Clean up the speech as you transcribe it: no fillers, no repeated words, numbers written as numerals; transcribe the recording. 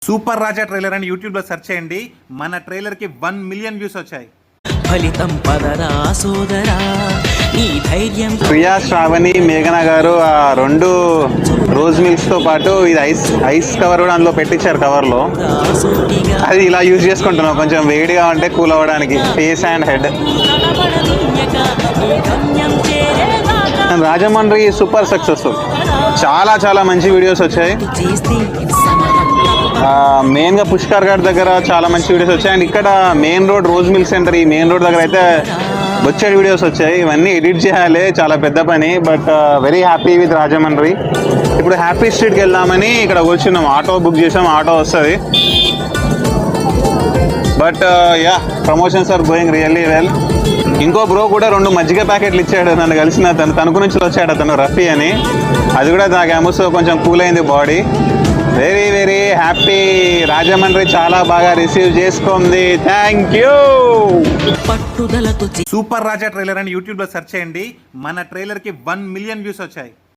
Super రాజా trailer అని YouTube లో search చేయండి. మన ట్రైలర్ కి 1 మిలియన్ వ్యూస్ వచ్చాయి. ఫలితం పదరా సోదరా నీ ధైర్యం. ప్రియా శ్రావణి మేఘన గారు ఆ 2 రోజ్ మిల్క్స్ తో పాటు ఇది ఐస్ కవర్ కూడా అందులో పెట్టించారు. కవర్ లో అది ఇలా యూజ్ చేసుకుంటున్నాం కొంచెం వేడిగా ఉంటే కూల్ అవ్వడానికి face and head. Rajahmundry super successful, చాలా చాలా మంచి వీడియోస్ వచ్చాయి. మెయిన్గా పుష్కర్ ఘాట్ దగ్గర చాలా మంచి వీడియోస్ వచ్చాయి. అండ్ ఇక్కడ main road rose milk centre, ఈ మెయిన్ రోడ్ దగ్గర అయితే వచ్చే వీడియోస్ వచ్చాయి. ఇవన్నీ ఎడిట్ చేయాలి, చాలా పెద్ద పని. But very happy with Rajahmundry. ఇప్పుడు హ్యాపీ స్ట్రీట్కి వెళ్దామని ఇక్కడ కూర్చున్నాం. ఆటో బుక్ చేసాం, ఆటో వస్తుంది. But yeah, promotions are going really well. ఇంకో బ్రో కూడా 2 మజ్జిగ ప్యాకెట్లు ఇచ్చాడు నన్ను కలిసిన తణుకు నుంచి వచ్చాడు అతను, రఫీ అని. అది కూడా తాగాము, సో కొంచెం కూల్ అయింది body. Very very happy. Rajahmundry చాలా బాగా రిసీవ్ చేసుకుంది. Thank you. Super Raja trailer అని యూట్యూబ్ లో సెర్చ్ చేయండి. మన ట్రైలర్ కి 1 మిలియన్ వ్యూస్ వచ్చాయి.